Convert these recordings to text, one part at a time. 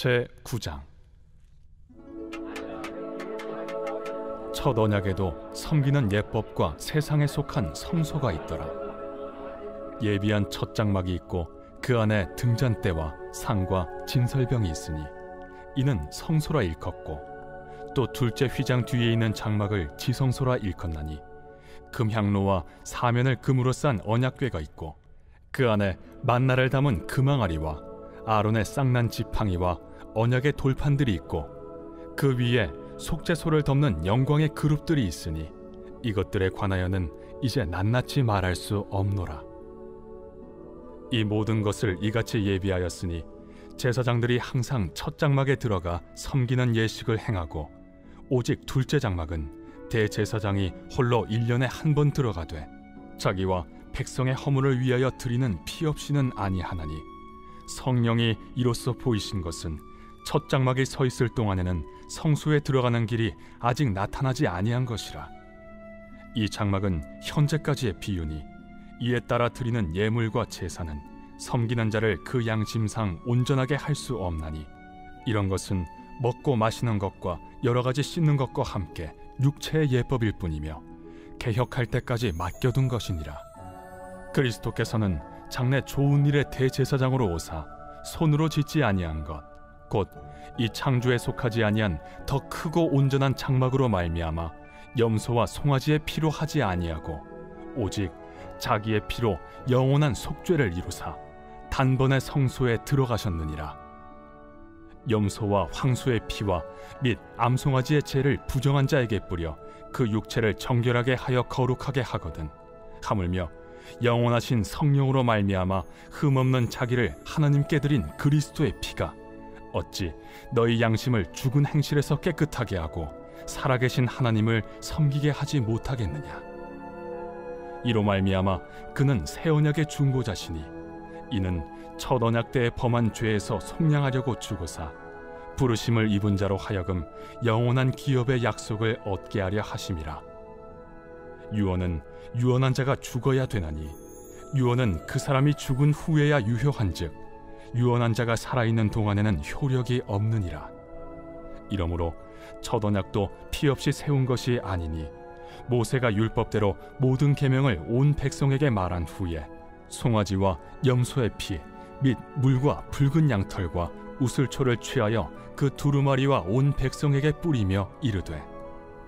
제9장. 첫 언약에도 섬기는 예법과 세상에 속한 성소가 있더라. 예비한 첫 장막이 있고 그 안에 등잔대와 상과 진설병이 있으니 이는 성소라 일컫고, 또 둘째 휘장 뒤에 있는 장막을 지성소라 일컫나니 금향로와 사면을 금으로 싼 언약궤가 있고 그 안에 만나를 담은 금항아리와 아론의 쌍난 지팡이와 언약의 돌판들이 있고 그 위에 속죄소를 덮는 영광의 그룹들이 있으니 이것들에 관하여는 이제 낱낱이 말할 수 없노라. 이 모든 것을 이같이 예비하였으니 제사장들이 항상 첫 장막에 들어가 섬기는 예식을 행하고, 오직 둘째 장막은 대제사장이 홀로 1년에 한 번 들어가되 자기와 백성의 허물을 위하여 드리는 피 없이는 아니하나니, 성령이 이로써 보이신 것은 첫 장막이 서 있을 동안에는 성소에 들어가는 길이 아직 나타나지 아니한 것이라. 이 장막은 현재까지의 비유니 이에 따라 드리는 예물과 제사는 섬기는 자를 그 양심상 온전하게 할 수 없나니, 이런 것은 먹고 마시는 것과 여러 가지 씻는 것과 함께 육체의 예법일 뿐이며 개혁할 때까지 맡겨둔 것이니라. 그리스도께서는 장래 좋은 일의 대제사장으로 오사 손으로 짓지 아니한 것, 곧 이 창조에 속하지 아니한 더 크고 온전한 장막으로 말미암아 염소와 송아지의 피로 하지 아니하고 오직 자기의 피로 영원한 속죄를 이루사 단번에 성소에 들어가셨느니라. 염소와 황소의 피와 및 암송아지의 죄를 부정한 자에게 뿌려 그 육체를 정결하게 하여 거룩하게 하거든, 하물며 영원하신 성령으로 말미암아 흠없는 자기를 하나님께 드린 그리스도의 피가 어찌 너희 양심을 죽은 행실에서 깨끗하게 하고 살아계신 하나님을 섬기게 하지 못하겠느냐. 이로 말미암아 그는 새 언약의 중보자시니, 이는 첫 언약 때에 범한 죄에서 속량하려고 죽으사 부르심을 입은 자로 하여금 영원한 기업의 약속을 얻게 하려 하심이라. 유언은 유언한 자가 죽어야 되나니 유언은 그 사람이 죽은 후에야 유효한즉 유언한 자가 살아있는 동안에는 효력이 없느니라. 이러므로 첫 언약도 피 없이 세운 것이 아니니 모세가 율법대로 모든 계명을 온 백성에게 말한 후에 송아지와 염소의 피 및 물과 붉은 양털과 우슬초를 취하여 그 두루마리와 온 백성에게 뿌리며 이르되,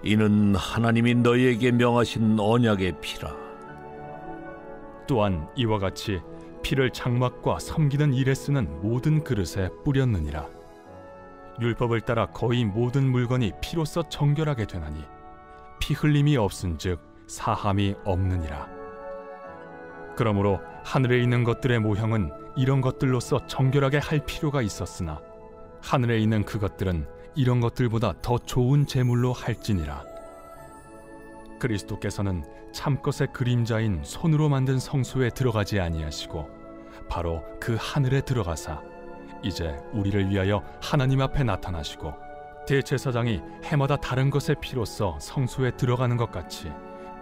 이는 하나님이 너희에게 명하신 언약의 피라. 또한 이와 같이 피를 장막과 섬기는 일에 쓰는 모든 그릇에 뿌렸느니라. 율법을 따라 거의 모든 물건이 피로써 정결하게 되나니 피 흘림이 없은즉 사함이 없느니라. 그러므로 하늘에 있는 것들의 모형은 이런 것들로서 정결하게 할 필요가 있었으나 하늘에 있는 그것들은 이런 것들보다 더 좋은 제물로 할지니라. 그리스도께서는 참것의 그림자인 손으로 만든 성소에 들어가지 아니하시고 바로 그 하늘에 들어가사 이제 우리를 위하여 하나님 앞에 나타나시고 대제사장이 해마다 다른 것의 피로써 성소에 들어가는 것 같이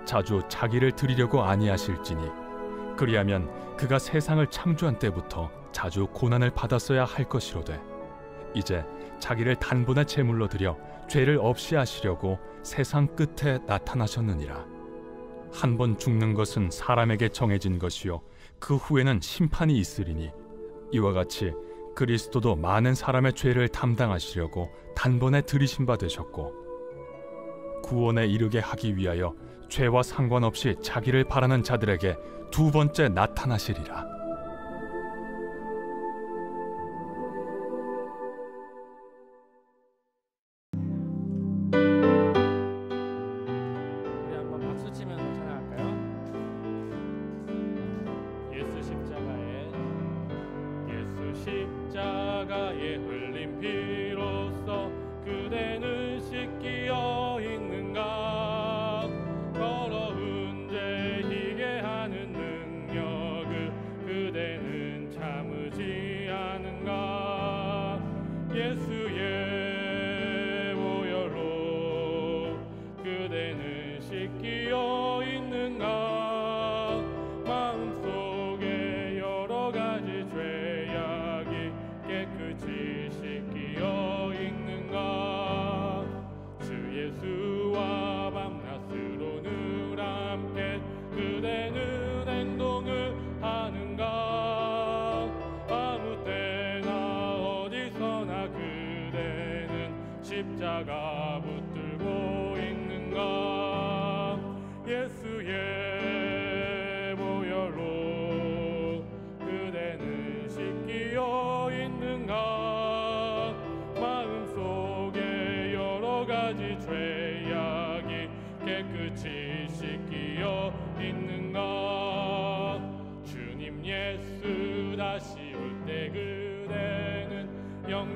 자주 자기를 드리려고 아니하실지니, 그리하면 그가 세상을 창조한 때부터 자주 고난을 받았어야 할 것이로되 이제 자기를 단번에 제물로 드려 죄를 없이 하시려고 세상 끝에 나타나셨느니라. 한 번 죽는 것은 사람에게 정해진 것이요 그 후에는 심판이 있으리니, 이와 같이 그리스도도 많은 사람의 죄를 담당하시려고 단번에 들이신 바 되셨고 구원에 이르게 하기 위하여 죄와 상관없이 자기를 바라는 자들에게 두 번째 나타나시리라. 우리 한번 박수 치면서 찬양할까요? 예수 십자가에 흘린 피로써 그대는 씻기어 있는가? 더러운 죄 희게 하는 능력을 그대는 참으지 않은가? 예수의 보혈로 그대는 씻기어 있는가? 마음속에 여러 가지 죄악이 깨끗이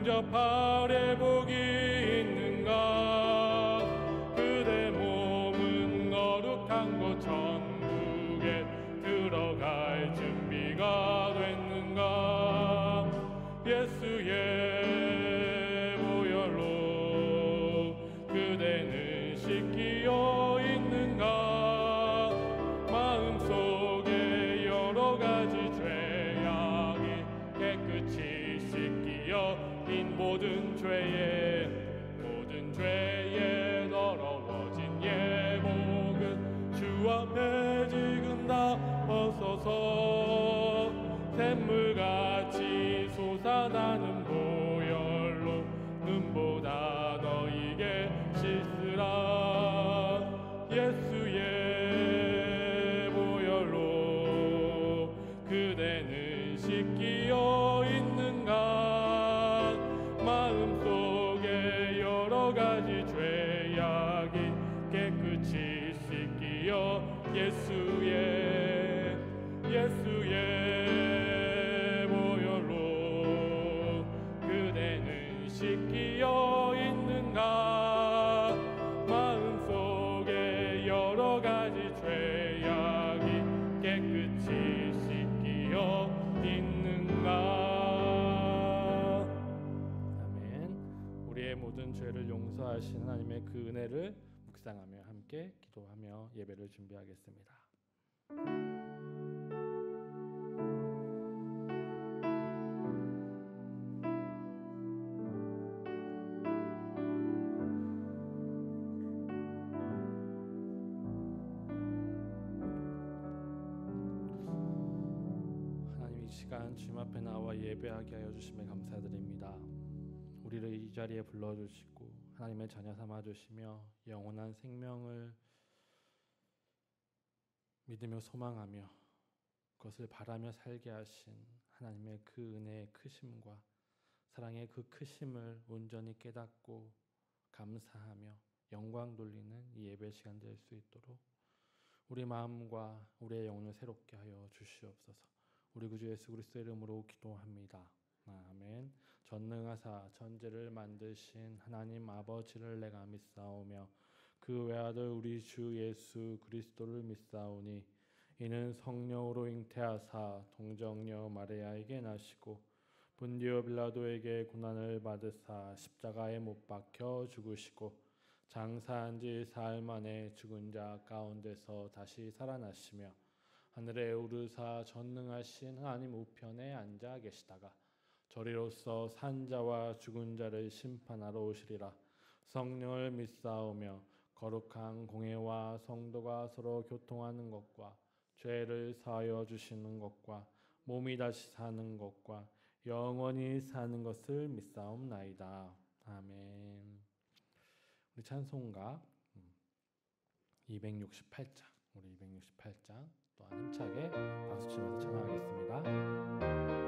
근접하려 복이 있는가? 그대 몸은 거룩한 곳 천국에 들어갈 준비가 됐는가? 예수의 보혈로 그대는 씻기어 있는가? 마음속에 여러 가지 죄악이 깨끗이 씻기어 인 모든 죄에 더러워진 예복은 주 앞에 지금 다 벗어서 샘물같이 솟아나는 보혈로 눈보다 너희게 씻으라. 예수의 보혈로 그대는 씻기어 있는가? 마음속에 여러 가지 죄악이 깨끗이 씻기어 예수의 보혈로 그대는 씻기어 있는가? 마음속에 여러 가지 죄악이 깨끗이 씻기어 있는가? 아멘. 우리의 모든 죄를 용서하신 하나님의 그 은혜를 묵상하며 함께 기도하며 예배를 준비하겠습니다. 하나님, 이 시간 주님 앞에 나와 예배하게 하여 주심에 감사드립니다. 우리를 이 자리에 불러주시고 하나님의 자녀 삼아주시며 영원한 생명을 믿으며 소망하며 그것을 바라며 살게 하신 하나님의 그 은혜의 크심과 사랑의 그 크심을 온전히 깨닫고 감사하며 영광 돌리는 이 예배 시간 될 수 있도록 우리 마음과 우리의 영혼을 새롭게 하여 주시옵소서. 우리 구주 예수 그리스도의 이름으로 기도합니다. 아멘. 전능하사 전제를 만드신 하나님 아버지를 내가 믿사오며 그 외아들 우리 주 예수 그리스도를 믿사오니 이는 성령으로 잉태하사 동정녀 마리아에게 나시고 본디오 빌라도에게 고난을 받으사 십자가에 못 박혀 죽으시고 장사한 지 사흘 만에 죽은 자 가운데서 다시 살아나시며 하늘에 오르사 전능하신 하나님 우편에 앉아 계시다가 저리로서 산 자와 죽은 자를 심판하러 오시리라. 성령을 믿사오며 거룩한 공회와 성도가 서로 교통하는 것과 죄를 사하여 주시는 것과 몸이 다시 사는 것과 영원히 사는 것을 믿사옵나이다. 아멘. 우리 찬송가 268장, 우리 268장 또한 힘차게 박수치면서 찬양하겠습니다.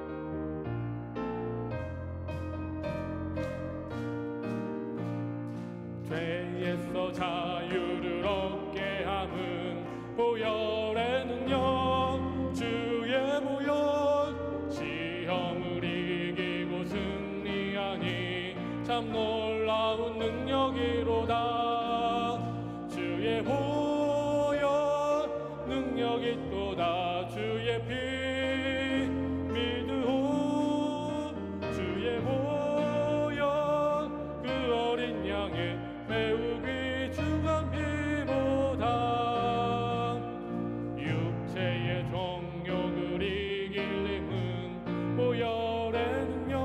죄에서 자유를 얻게 함은 보혈의 능력, 주의 보혈. 시험을 이기고 승리하니 참 놀라운 능력이로다. 주의 보혈 능력이 또다. 주의 피 믿으오. 주의 보혈 그 어린 양의 매우 귀중한 피보다. 육체의 정욕을 이길 힘은 보혈의 능력,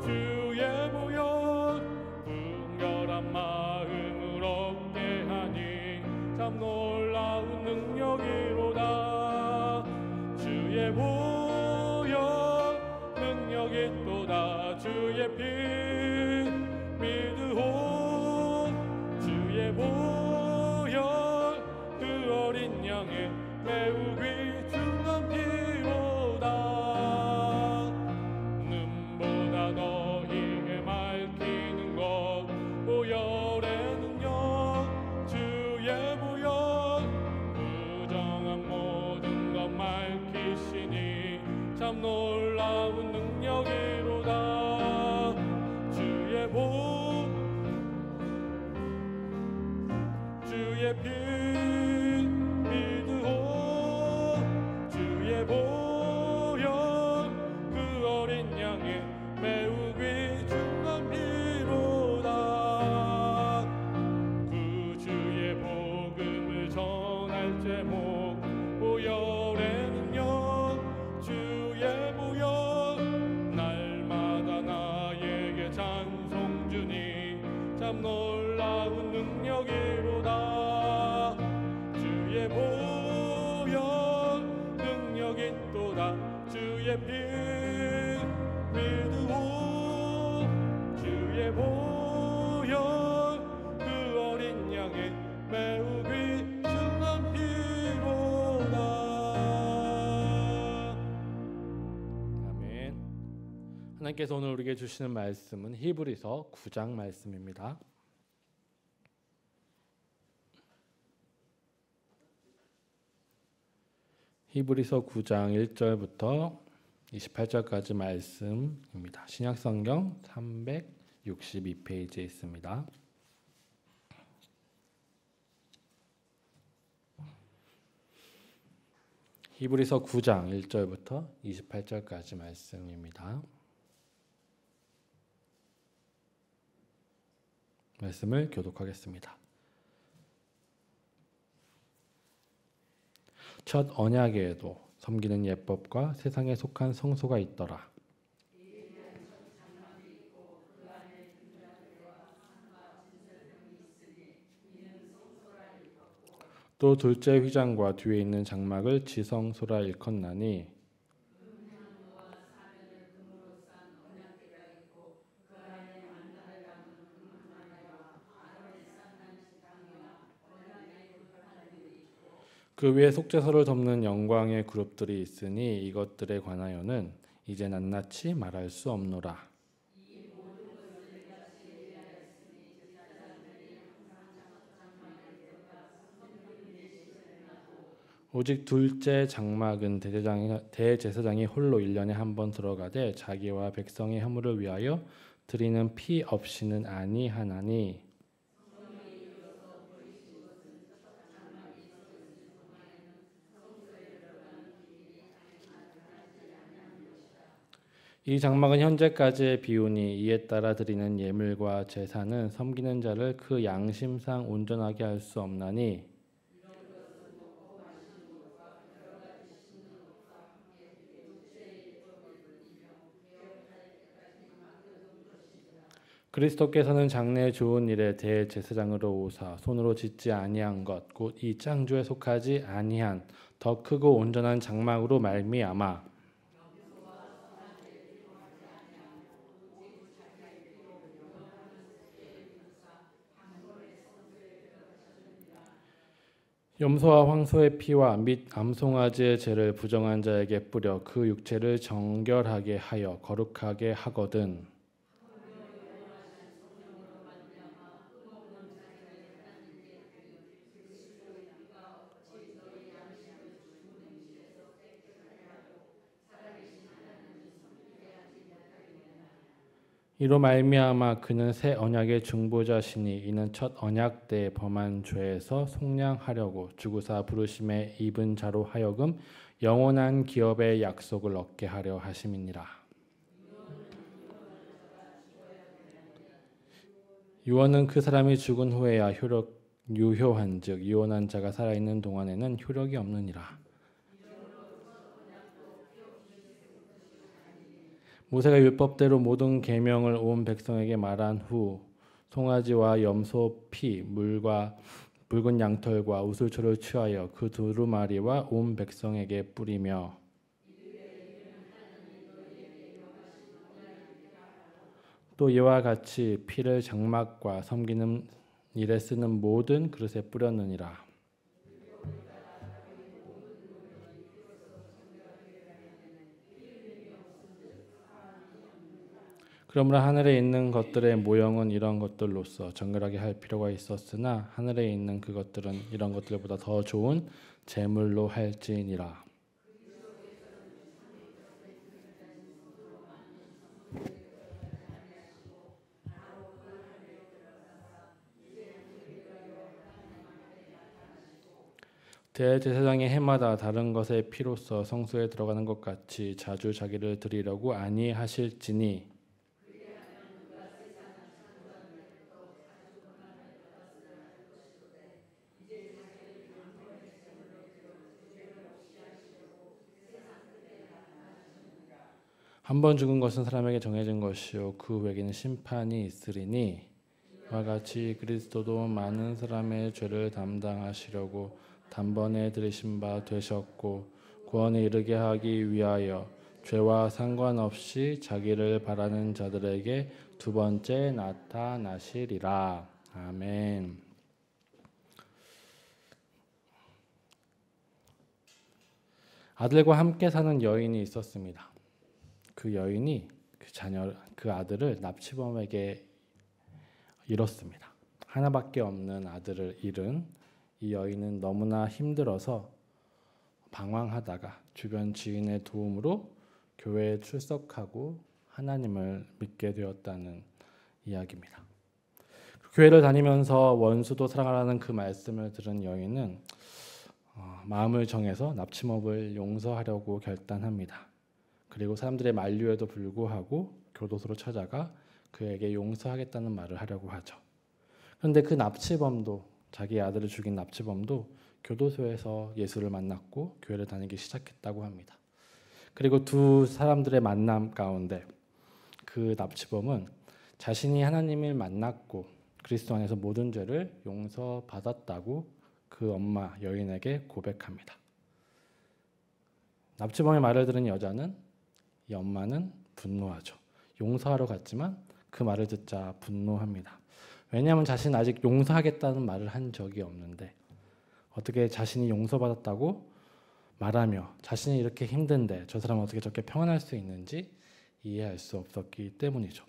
주의 보혈. 분결한 마음을 얻게 하니 참 놀라운 능력이로다. 주의 보혈 능력이 또다. 주의 피 믿으오. 주의 보혈 그 어린 양의 매우 귀중한 피로다. 눈보다 너희에 맑히는 것 보혈의 능력, 주의 보혈. 부정한 모든 것 맑히시니 참 놀라운 능력이로다. 주의 피 믿으오 주의 보혈 그 어린 양의 매우 귀중한 피로다. 그 주의 복음을 전할 제목 보혈의 능력 주의 보혈 날마다 나에게 찬송 주니 참 놀라운 능력이로다. 주의 보혈 능력이 또다. 주의 피 믿으오 주의 보혈 그 어린 양의 매우 귀중한 피로다. 아멘. 하나님께서 오늘 우리에게 주시는 말씀은 히브리서 9장 말씀입니다. 히브리서 9장 1절부터 28절까지 말씀입니다. 신약성경 362페이지에 있습니다. 히브리서 9장 1절부터 28절까지 말씀입니다. 말씀을 교독하겠습니다. 첫 언약에도 섬기는 예법과 세상에 속한 성소가 있더라. 또 둘째 휘장과 뒤에 있는 장막을 지성소라 일컫나니 그 위에 속죄소를 덮는 영광의 그룹들이 있으니 이것들에 관하여는 이제 낱낱이 말할 수 없노라. 오직 둘째 장막은 대제사장이 홀로 1년에 한 번 들어가되 자기와 백성의 허물을 위하여 드리는 피 없이는 아니하나니 이 장막은 현재까지의 비유니 이에 따라 드리는 예물과 제사는 섬기는 자를 그 양심상 온전하게 할 수 없나니 그리스도께서는 장래 좋은 일에 대제사장으로 오사 손으로 짓지 아니한 것 곧 이 창조에 속하지 아니한 더 크고 온전한 장막으로 말미암아 염소와 황소의 피와 및 암송아지의 죄를 부정한 자에게 뿌려 그 육체를 정결하게 하여 거룩하게 하거든. 이로 말미암아 그는 새 언약의 중보자시니 이는 첫 언약 때 범한 죄에서 속량하려고 주구사 부르심에 입은 자로 하여금 영원한 기업의 약속을 얻게 하려 하심이니라. 유언은 그 사람이 죽은 후에야 유효한즉 유언한 자가 살아있는 동안에는 효력이 없느니라. 모세가 율법대로 모든 계명을 온 백성에게 말한 후 송아지와 염소 피, 물과 붉은 양털과 우슬초를 취하여 그 두루마리와 온 백성에게 뿌리며 또 이와 같이 피를 장막과 섬기는 일에 쓰는 모든 그릇에 뿌렸느니라. 그러므로 하늘에 있는 것들의 모형은 이런 것들로서 정결하게 할 필요가 있었으나 하늘에 있는 그것들은 이런 것들보다 더 좋은 제물로 할지니라. 대제사장이 해마다 다른 것의 피로써 성소에 들어가는 것 같이 자주 자기를 드리려고 아니하실지니 한 번 죽은 것은 사람에게 정해진 것이요 그 후에는 심판이 있으리니 이와 같이 그리스도도 많은 사람의 죄를 담당하시려고 단번에 들이신 바 되셨고 구원에 이르게 하기 위하여 죄와 상관없이 자기를 바라는 자들에게 두 번째 나타나시리라. 아멘. 아들과 함께 사는 여인이 있었습니다. 그 여인이 그 아들을 납치범에게 잃었습니다. 하나밖에 없는 아들을 잃은 이 여인은 너무나 힘들어서 방황하다가 주변 지인의 도움으로 교회에 출석하고 하나님을 믿게 되었다는 이야기입니다. 교회를 다니면서 원수도 사랑하라는 그 말씀을 들은 여인은 마음을 정해서 납치범을 용서하려고 결단합니다. 그리고 사람들의 만류에도 불구하고 교도소로 찾아가 그에게 용서하겠다는 말을 하려고 하죠. 그런데 그 납치범도 자기 아들을 죽인 납치범도 교도소에서 예수를 만났고 교회를 다니기 시작했다고 합니다. 그리고 두 사람들의 만남 가운데 그 납치범은 자신이 하나님을 만났고 그리스도 안에서 모든 죄를 용서받았다고 그 엄마 여인에게 고백합니다. 납치범의 말을 들은 여자는 이 엄마는 분노하죠. 용서하러 갔지만 그 말을 듣자 분노합니다. 왜냐하면 자신은 아직 용서하겠다는 말을 한 적이 없는데 어떻게 자신이 용서받았다고 말하며 자신이 이렇게 힘든데 저 사람은 어떻게 저렇게 평안할 수 있는지 이해할 수 없었기 때문이죠.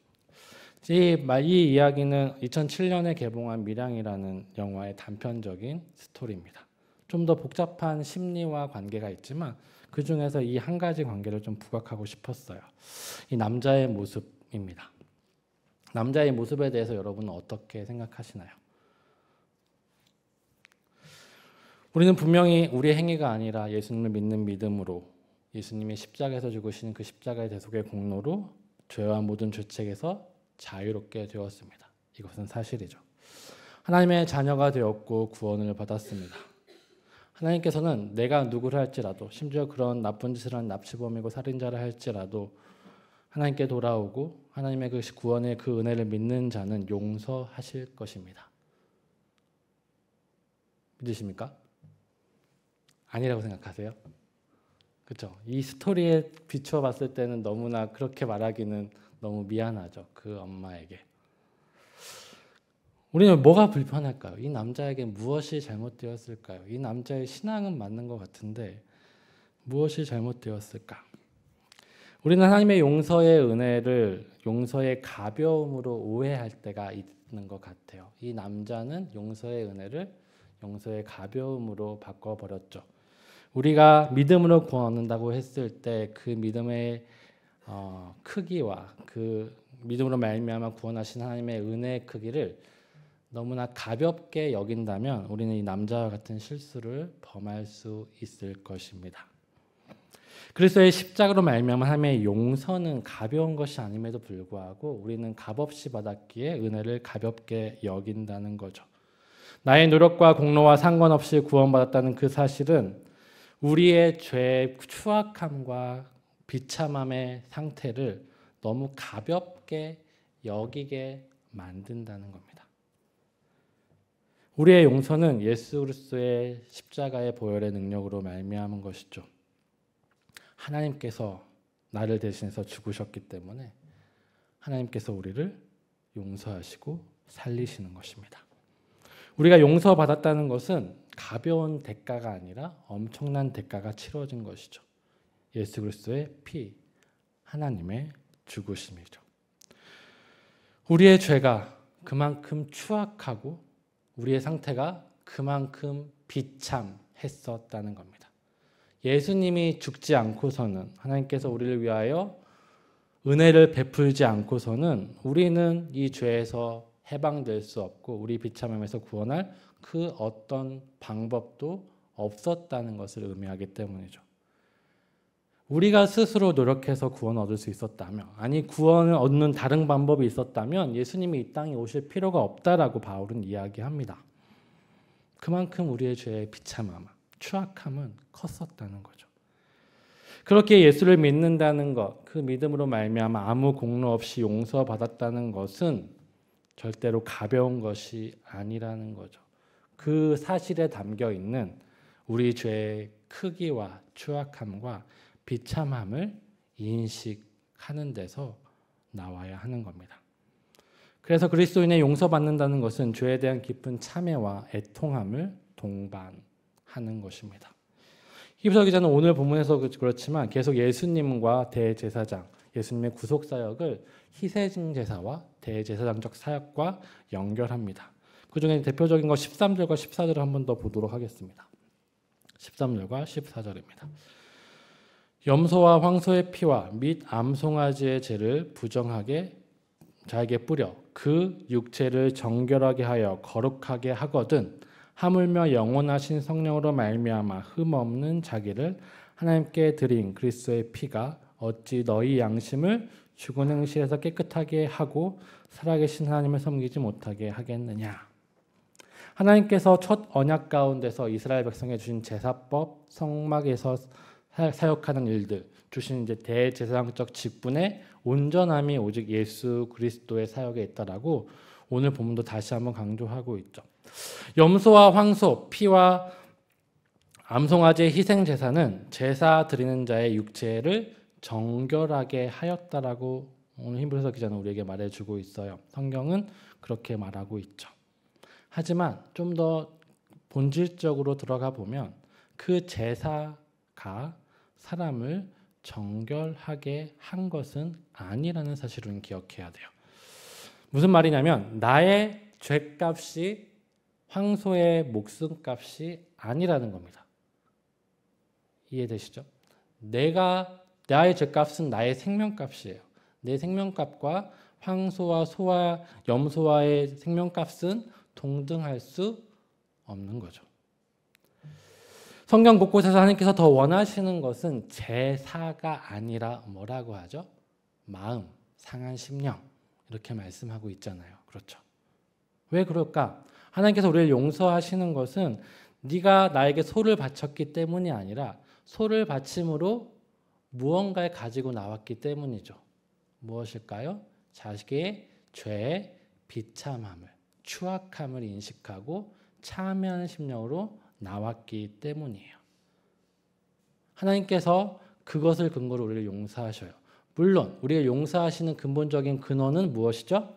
이 이야기는 2007년에 개봉한 밀양이라는 영화의 단편적인 스토리입니다. 좀 더 복잡한 심리와 관계가 있지만 그 중에서 이 한 가지 관계를 좀 부각하고 싶었어요. 이 남자의 모습입니다. 남자의 모습에 대해서 여러분은 어떻게 생각하시나요? 우리는 분명히 우리의 행위가 아니라 예수님을 믿는 믿음으로 예수님이 십자가에서 죽으신 그 십자가의 대속의 공로로 죄와 모든 죄책에서 자유롭게 되었습니다. 이것은 사실이죠. 하나님의 자녀가 되었고 구원을 받았습니다. 하나님께서는 내가 누구를 할지라도 심지어 그런 나쁜 짓을 한 납치범이고 살인자를 할지라도 하나님께 돌아오고 하나님의 그 구원의 그 은혜를 믿는 자는 용서하실 것입니다. 믿으십니까? 아니라고 생각하세요? 그렇죠? 이 스토리에 비추어 봤을 때는 너무나 그렇게 말하기는 너무 미안하죠. 그 엄마에게. 우리는 뭐가 불편할까요? 이 남자에게 무엇이 잘못되었을까요? 이 남자의 신앙은 맞는 것 같은데 무엇이 잘못되었을까? 우리는 하나님의 용서의 은혜를 용서의 가벼움으로 오해할 때가 있는 것 같아요. 이 남자는 용서의 은혜를 용서의 가벼움으로 바꿔버렸죠. 우리가 믿음으로 구원 얻는다고 했을 때 그 믿음의 크기와 그 믿음으로 말미암아 구원하신 하나님의 은혜의 크기를 너무나 가볍게 여긴다면 우리는 이 남자와 같은 실수를 범할 수 있을 것입니다. 그리스도의 십자가로 말미암아 하나님의 용서는 가벼운 것이 아님에도 불구하고 우리는 값없이 받았기에 은혜를 가볍게 여긴다는 거죠. 나의 노력과 공로와 상관없이 구원받았다는 그 사실은 우리의 죄의 추악함과 비참함의 상태를 너무 가볍게 여기게 만든다는 겁니다. 우리의 용서는 예수 그리스도의 십자가의 보혈의 능력으로 말미암은 것이죠. 하나님께서 나를 대신해서 죽으셨기 때문에 하나님께서 우리를 용서하시고 살리시는 것입니다. 우리가 용서받았다는 것은 가벼운 대가가 아니라 엄청난 대가가 치러진 것이죠. 예수 그리스도의 피, 하나님의 죽으심이죠. 우리의 죄가 그만큼 추악하고 우리의 상태가 그만큼 비참했었다는 겁니다. 예수님이 죽지 않고서는 하나님께서 우리를 위하여 은혜를 베풀지 않고서는 우리는 이 죄에서 해방될 수 없고 우리 비참함에서 구원할 그 어떤 방법도 없었다는 것을 의미하기 때문이죠. 우리가 스스로 노력해서 구원을 얻을 수 있었다면, 아니 구원을 얻는 다른 방법이 있었다면 예수님이 이 땅에 오실 필요가 없다라고 바울은 이야기합니다. 그만큼 우리의 죄의 비참함, 추악함은 컸었다는 거죠. 그렇게 예수를 믿는다는 것, 그 믿음으로 말미암아 아무 공로 없이 용서받았다는 것은 절대로 가벼운 것이 아니라는 거죠. 그 사실에 담겨 있는 우리 죄의 크기와 추악함과 비참함을 인식하는 데서 나와야 하는 겁니다. 그래서 그리스도인의 용서받는다는 것은 죄에 대한 깊은 참회와 애통함을 동반하는 것입니다. 히브리서 기자는 오늘 본문에서 그렇지만 계속 예수님과 대제사장, 예수님의 구속사역을 희생제사와 대제사장적 사역과 연결합니다. 그 중에 대표적인 거 13절과 14절을 한 번 더 보도록 하겠습니다. 13절과 14절입니다. 염소와 황소의 피와 및 암송아지의 죄를 부정하게 자에게 뿌려 그 육체를 정결하게 하여 거룩하게 하거든 하물며 영원하신 성령으로 말미암아 흠없는 자기를 하나님께 드린 그리스도의 피가 어찌 너희 양심을 죽은 행실에서 깨끗하게 하고 살아계신 하나님을 섬기지 못하게 하겠느냐. 하나님께서 첫 언약 가운데서 이스라엘 백성에 주신 제사법, 성막에서 사역하는 일들, 주신 이제 대제사장적 직분의 온전함이 오직 예수 그리스도의 사역에 있다라고 오늘 본문도 다시 한번 강조하고 있죠. 염소와 황소, 피와 암송아지의 희생 제사는 제사 드리는 자의 육체를 정결하게 하였다라고 오늘 히브리서 기자는 우리에게 말해주고 있어요. 성경은 그렇게 말하고 있죠. 하지만 좀 더 본질적으로 들어가 보면 그 제사가 사람을 정결하게 한 것은 아니라는 사실을 기억해야 돼요. 무슨 말이냐면 나의 죄값이 황소의 목숨값이 아니라는 겁니다. 이해되시죠? 나의 죄값은 나의 생명값이에요. 내 생명값과 황소와 소와 염소와의 생명값은 동등할 수 없는 거죠. 성경 곳곳에서 하나님께서 더 원하시는 것은 제사가 아니라 뭐라고 하죠? 마음, 상한 심령 이렇게 말씀하고 있잖아요. 그렇죠? 왜 그럴까? 하나님께서 우리를 용서하시는 것은 네가 나에게 소를 바쳤기 때문이 아니라 소를 바침으로 무언가를 가지고 나왔기 때문이죠. 무엇일까요? 자식의 죄의 비참함을, 추악함을 인식하고 참여하는 심령으로 나왔기 때문이에요. 하나님께서 그것을 근거로 우리를 용서하셔요. 물론 우리를 용서하시는 근본적인 근원은 무엇이죠?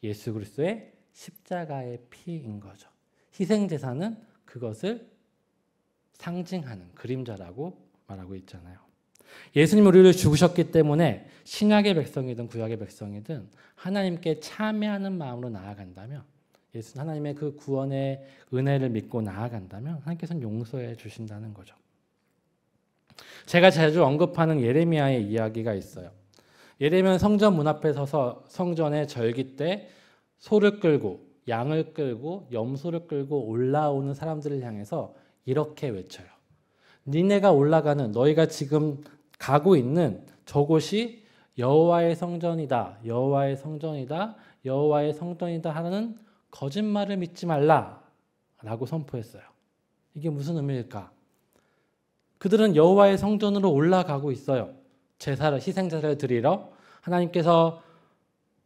예수 그리스도의 십자가의 피인 거죠. 희생제사는 그것을 상징하는 그림자라고 말하고 있잖아요. 예수님 우리를 죽으셨기 때문에 신약의 백성이든 구약의 백성이든 하나님께 참여하는 마음으로 나아간다면, 예수 하나님의 그 구원의 은혜를 믿고 나아간다면 하나님께서는 용서해 주신다는 거죠. 제가 자주 언급하는 예레미야의 이야기가 있어요. 예레미야는 성전 문 앞에 서서 성전의 절기 때 소를 끌고 양을 끌고 염소를 끌고 올라오는 사람들을 향해서 이렇게 외쳐요. 니네가 올라가는, 너희가 지금 가고 있는 저곳이 여호와의 성전이다, 여호와의 성전이다, 여호와의 성전이다 하는 거짓말을 믿지 말라라고 선포했어요. 이게 무슨 의미일까? 그들은 여호와의 성전으로 올라가고 있어요. 제사를, 희생제사를 드리러 하나님께서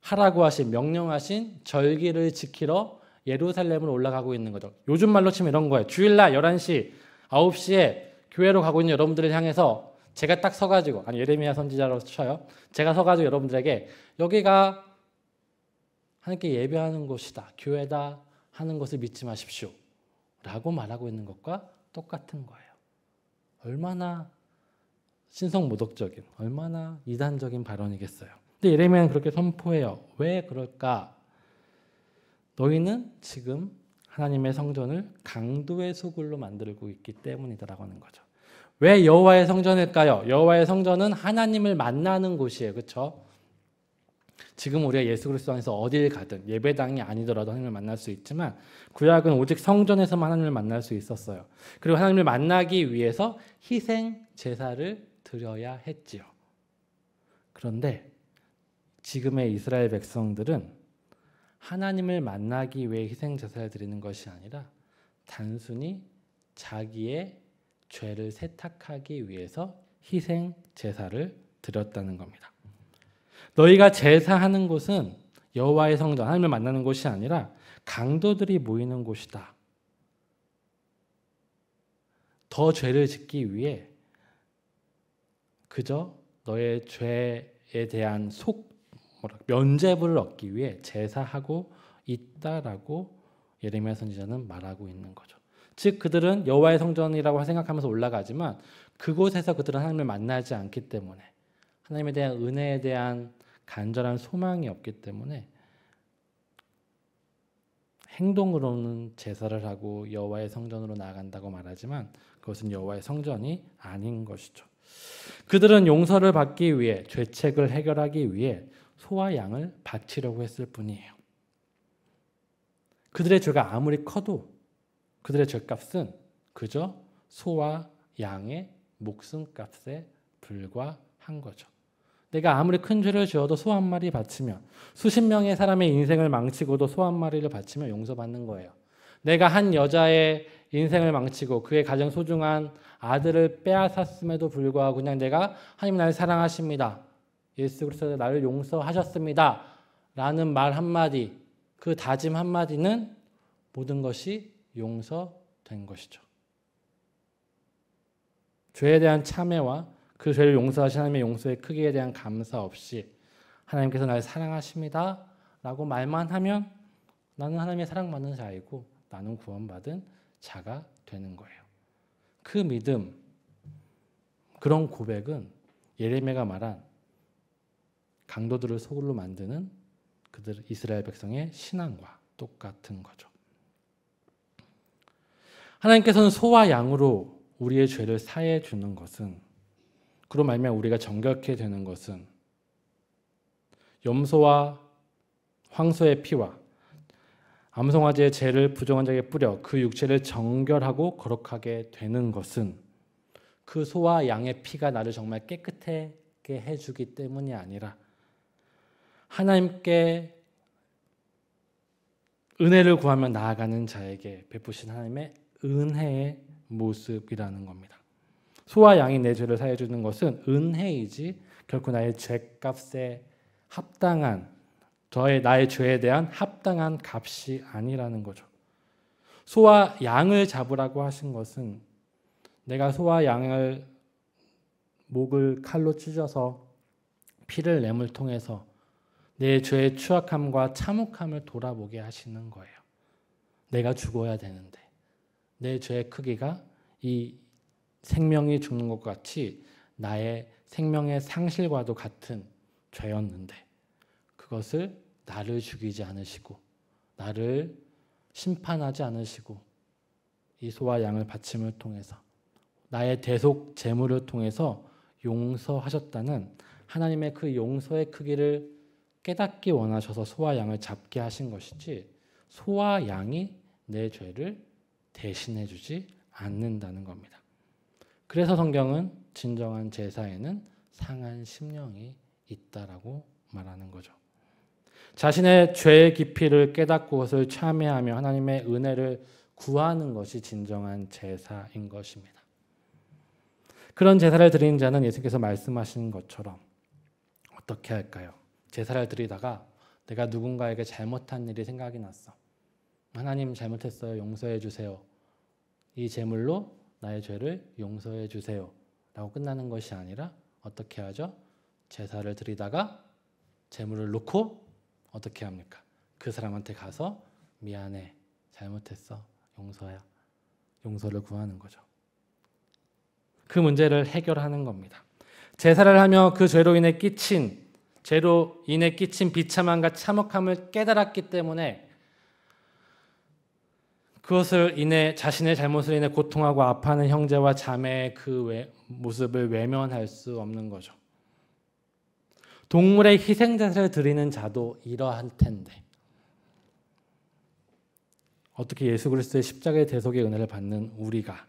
하라고 하신, 명령하신 절기를 지키러 예루살렘으로 올라가고 있는 거죠. 요즘 말로 치면 이런 거예요. 주일날 11시, 9시에 교회로 가고 있는 여러분들을 향해서 제가 딱 서가지고, 아니 예레미야 선지자로 쳐요. 제가 서가지고 여러분들에게 여기가 하나님께 예배하는 곳이다, 교회다 하는 것을 믿지 마십시오 라고 말하고 있는 것과 똑같은 거예요. 얼마나 신성모독적인, 얼마나 이단적인 발언이겠어요. 근데 예레미야는 그렇게 선포해요. 왜 그럴까? 너희는 지금 하나님의 성전을 강도의 소굴로 만들고 있기 때문이다라고 하는 거죠. 왜 여호와의 성전일까요? 여호와의 성전은 하나님을 만나는 곳이에요. 그렇죠? 지금 우리가 예수 그리스도 안에서 어딜 가든 예배당이 아니더라도 하나님을 만날 수 있지만 구약은 오직 성전에서만 하나님을 만날 수 있었어요. 그리고 하나님을 만나기 위해서 희생 제사를 드려야 했지요. 그런데 지금의 이스라엘 백성들은 하나님을 만나기 위해 희생 제사를 드리는 것이 아니라 단순히 자기의 죄를 세탁하기 위해서 희생 제사를 드렸다는 겁니다. 너희가 제사하는 곳은 여호와의 성전, 하나님을 만나는 곳이 아니라 강도들이 모이는 곳이다. 더 죄를 짓기 위해 그저 너의 죄에 대한 면죄부를 얻기 위해 제사하고 있다라고 예레미야 선지자는 말하고 있는 거죠. 즉 그들은 여호와의 성전이라고 생각하면서 올라가지만 그곳에서 그들은 하나님을 만나지 않기 때문에 하나님에 대한 은혜에 대한 간절한 소망이 없기 때문에 행동으로는 제사를 하고 여호와의 성전으로 나아간다고 말하지만 그것은 여호와의 성전이 아닌 것이죠. 그들은 용서를 받기 위해 죄책을 해결하기 위해 소와 양을 바치려고 했을 뿐이에요. 그들의 죄가 아무리 커도 그들의 죄값은 그저 소와 양의 목숨값에 불과한 거죠. 내가 아무리 큰 죄를 지어도 소 한 마리 바치면 수십 명의 사람의 인생을 망치고도 소 한 마리를 바치면 용서받는 거예요. 내가 한 여자의 인생을 망치고 그의 가장 소중한 아들을 빼앗았음에도 불구하고 그냥 내가 하나님 나를 사랑하십니다. 예수 그리스도 나를 용서하셨습니다. 라는 말 한마디, 그 다짐 한마디는 모든 것이 용서된 것이죠. 죄에 대한 참회와 그 죄를 용서하신 하나님의 용서의 크기에 대한 감사 없이 하나님께서 나를 사랑하십니다 라고 말만 하면 나는 하나님의 사랑받는 자이고 나는 구원받은 자가 되는 거예요. 그 믿음, 그런 고백은 예레미야가 말한 강도들을 소굴로 만드는 그들 이스라엘 백성의 신앙과 똑같은 거죠. 하나님께서는 소와 양으로 우리의 죄를 사해 주는 것은, 그로 말미암아 우리가 정결케 되는 것은 염소와 황소의 피와 암송아지의 죄를 부정한 자에게 뿌려 그 육체를 정결하고 거룩하게 되는 것은 그 소와 양의 피가 나를 정말 깨끗하게 해주기 때문이 아니라 하나님께 은혜를 구하며 나아가는 자에게 베푸신 하나님의 은혜의 모습이라는 겁니다. 소와 양이 내 죄를 사해 주는 것은 은혜이지 결코 나의 죄값에 합당한, 나의 죄에 대한 합당한 값이 아니라는 거죠. 소와 양을 잡으라고 하신 것은 내가 소와 양을 목을 칼로 찢어서 피를 내물 통해서 내 죄의 추악함과 참혹함을 돌아보게 하시는 거예요. 내가 죽어야 되는데 내 죄의 크기가 이 생명이 죽는 것 같이 나의 생명의 상실과도 같은 죄였는데 그것을 나를 죽이지 않으시고 나를 심판하지 않으시고 이 소와 양을 바침을 통해서 나의 대속 제물을 통해서 용서하셨다는 하나님의 그 용서의 크기를 깨닫기 원하셔서 소와 양을 잡게 하신 것이지 소와 양이 내 죄를 대신해 주지 않는다는 겁니다. 그래서 성경은 진정한 제사에는 상한 심령이 있다라고 말하는 거죠. 자신의 죄의 깊이를 깨닫고 그것을 참회하며 하나님의 은혜를 구하는 것이 진정한 제사인 것입니다. 그런 제사를 드리는 자는 예수께서 말씀하신 것처럼 어떻게 할까요? 제사를 드리다가 내가 누군가에게 잘못한 일이 생각이 났어. 하나님 잘못했어요. 용서해 주세요. 이 제물로 나의 죄를 용서해 주세요. 라고 끝나는 것이 아니라 어떻게 하죠? 제사를 드리다가 제물을 놓고 어떻게 합니까? 그 사람한테 가서 미안해. 잘못했어. 용서야. 용서를 구하는 거죠. 그 문제를 해결하는 겁니다. 제사를 하며 그 죄로 인해 끼친 비참함과 참혹함을 깨달았기 때문에 그것을 인해 자신의 잘못을 인해 고통하고 아파하는 형제와 자매의 그 모습을 외면할 수 없는 거죠. 동물의 희생제사를 드리는 자도 이러할 텐데 어떻게 예수 그리스도의 십자가의 대속의 은혜를 받는 우리가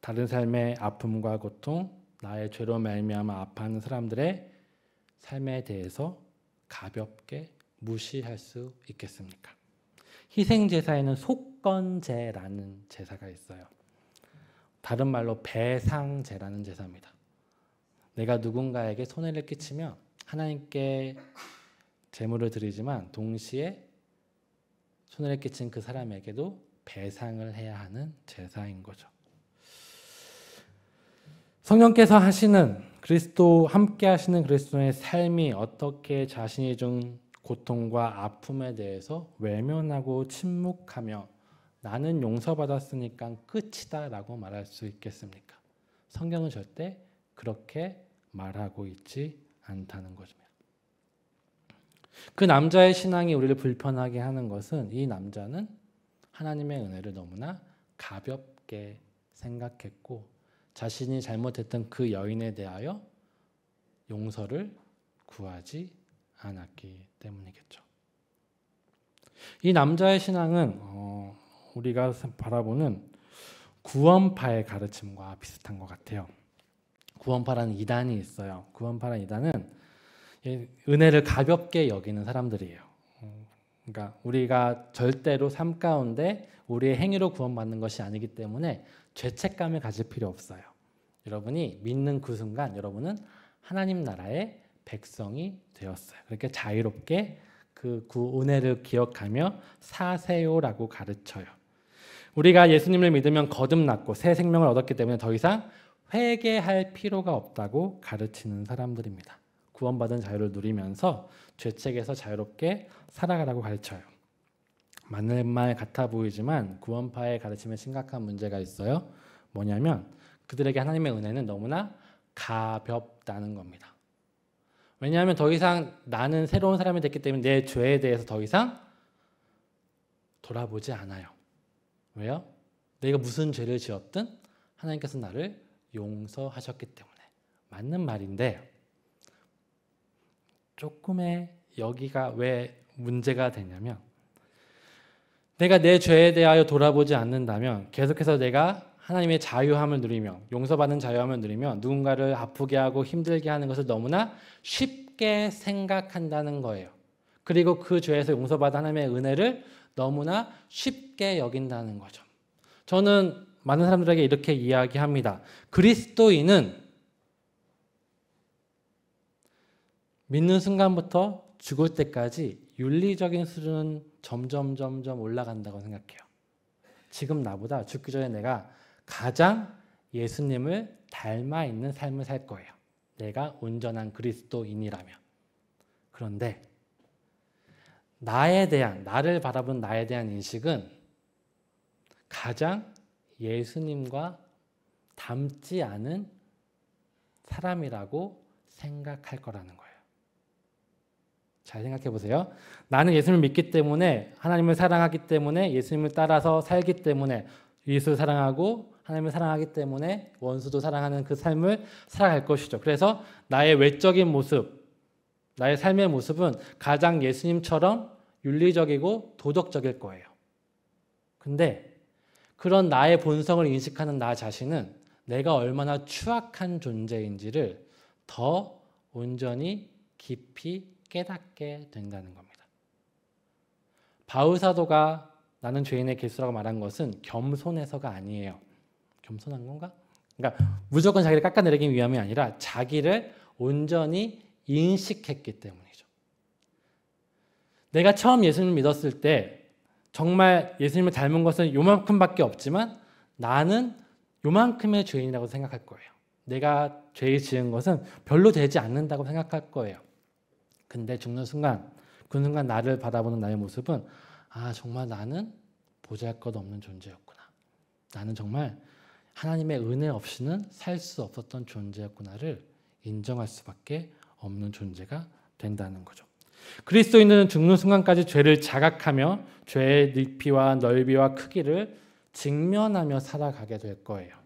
다른 삶의 아픔과 고통, 나의 죄로 말미암아 아파하는 사람들의 삶에 대해서 가볍게 무시할 수 있겠습니까? 희생제사에는 속건제라는 제사가 있어요. 다른 말로 배상제라는 제사입니다. 내가 누군가에게 손해를 끼치면 하나님께 제물을 드리지만 동시에 손해를 끼친 그 사람에게도 배상을 해야 하는 제사인 거죠. 성령께서 하시는 함께 하시는 그리스도의 삶이 어떻게 자신이 준 고통과 아픔에 대해서 외면하고 침묵하며 나는 용서받았으니까 끝이다 라고 말할 수 있겠습니까? 성경은 절대 그렇게 말하고 있지 않다는 거죠. 그 남자의 신앙이 우리를 불편하게 하는 것은 이 남자는 하나님의 은혜를 너무나 가볍게 생각했고 자신이 잘못했던 그 여인에 대하여 용서를 구하지 않았기 때문이겠죠. 이 남자의 신앙은 우리가 바라보는 구원파의 가르침과 비슷한 것 같아요. 구원파라는 이단이 있어요. 구원파라는 이단은 은혜를 가볍게 여기는 사람들이에요. 그러니까 우리가 절대로 삶 가운데 우리의 행위로 구원받는 것이 아니기 때문에 죄책감을 가질 필요 없어요. 여러분이 믿는 그 순간 여러분은 하나님 나라의 백성이 되었어요. 그렇게 자유롭게 그 은혜를 기억하며 사세요라고 가르쳐요. 우리가 예수님을 믿으면 거듭났고 새 생명을 얻었기 때문에 더 이상 회개할 필요가 없다고 가르치는 사람들입니다. 구원받은 자유를 누리면서 죄책에서 자유롭게 살아가라고 가르쳐요. 맞는 말 같아 보이지만 구원파의 가르침에 심각한 문제가 있어요. 뭐냐면 그들에게 하나님의 은혜는 너무나 가볍다는 겁니다. 왜냐하면 더 이상 나는 새로운 사람이 됐기 때문에 내 죄에 대해서 더 이상 돌아보지 않아요. 왜요? 내가 무슨 죄를 지었든 하나님께서 나를 용서하셨기 때문에. 맞는 말인데 조금의 여기가 왜 문제가 되냐면 내가 내 죄에 대하여 돌아보지 않는다면 계속해서 내가 하나님의 자유함을 누리며 용서받는 자유함을 누리며 누군가를 아프게 하고 힘들게 하는 것을 너무나 쉽게 생각한다는 거예요. 그리고 그 죄에서 용서받은 하나님의 은혜를 너무나 쉽게 여긴다는 거죠. 저는 많은 사람들에게 이렇게 이야기합니다. 그리스도인은 믿는 순간부터 죽을 때까지 윤리적인 수준은 점점 올라간다고 생각해요. 지금 나보다 죽기 전에 내가 가장 예수님을 닮아 있는 삶을 살 거예요. 내가 온전한 그리스도인이라면. 그런데 나를 바라본 나에 대한 인식은 가장 예수님과 닮지 않은 사람이라고 생각할 거라는 거예요. 잘 생각해 보세요. 나는 예수님을 믿기 때문에 하나님을 사랑하기 때문에 예수님을 따라서 살기 때문에 예수를 사랑하고 하나님을 사랑하기 때문에 원수도 사랑하는 그 삶을 살아갈 것이죠. 그래서 나의 외적인 모습, 나의 삶의 모습은 가장 예수님처럼 윤리적이고 도덕적일 거예요. 근데 그런 나의 본성을 인식하는 나 자신은 내가 얼마나 추악한 존재인지를 더 온전히 깊이 깨닫게 된다는 겁니다. 바울 사도가 나는 죄인의 개수라고 말한 것은 겸손해서가 아니에요. 겸손한 건가? 그러니까 무조건 자기를 깎아내리기 위함이 아니라 자기를 온전히 인식했기 때문이죠. 내가 처음 예수님을 믿었을 때 정말 예수님을 닮은 것은 요만큼밖에 없지만 나는 요만큼의 죄인이라고 생각할 거예요. 내가 죄를 지은 것은 별로 되지 않는다고 생각할 거예요. 근데 죽는 순간, 그 순간 나를 바라보는 나의 모습은 정말 나는 보잘것없는 존재였구나. 나는 정말 하나님의 은혜 없이는 살 수 없었던 존재였구나를 인정할 수밖에 없는 존재가 된다는 거죠. 그리스도인은 죽는 순간까지 죄를 자각하며 죄의 깊이와 넓이와 크기를 직면하며 살아가게 될 거예요.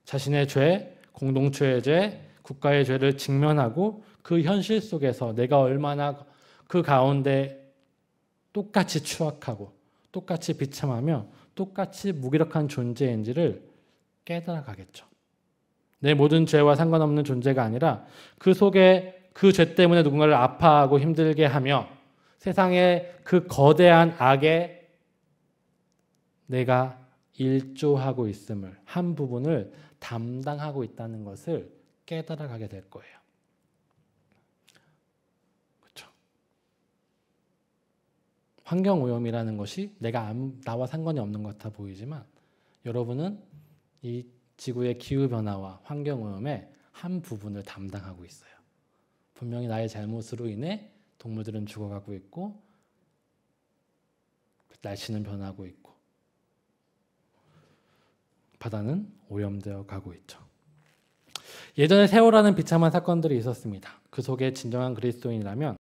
자신의 죄, 공동체의 죄, 국가의 죄를 직면하고 그 현실 속에서 내가 얼마나 그 가운데 똑같이 추악하고 똑같이 비참하며 똑같이 무기력한 존재인지를 깨달아가겠죠. 내 모든 죄와 상관없는 존재가 아니라 그 속에 그 죄 때문에 누군가를 아파하고 힘들게 하며 세상의 그 거대한 악에 내가 일조하고 있음을, 한 부분을 담당하고 있다는 것을 깨달아가게 될 거예요. 그렇죠? 환경오염이라는 것이 나와 상관이 없는 것 같아 보이지만 여러분은 이 지구의 기후변화와 환경오염의 한 부분을 담당하고 있어요. 분명히 나의 잘못으로 인해 동물들은 죽어가고 있고 날씨는 변하고 있고 바다는 오염되어 가고 있죠. 예전에 세월하는 비참한 사건들이 있었습니다. 그 속에 진정한 그리스도인이라면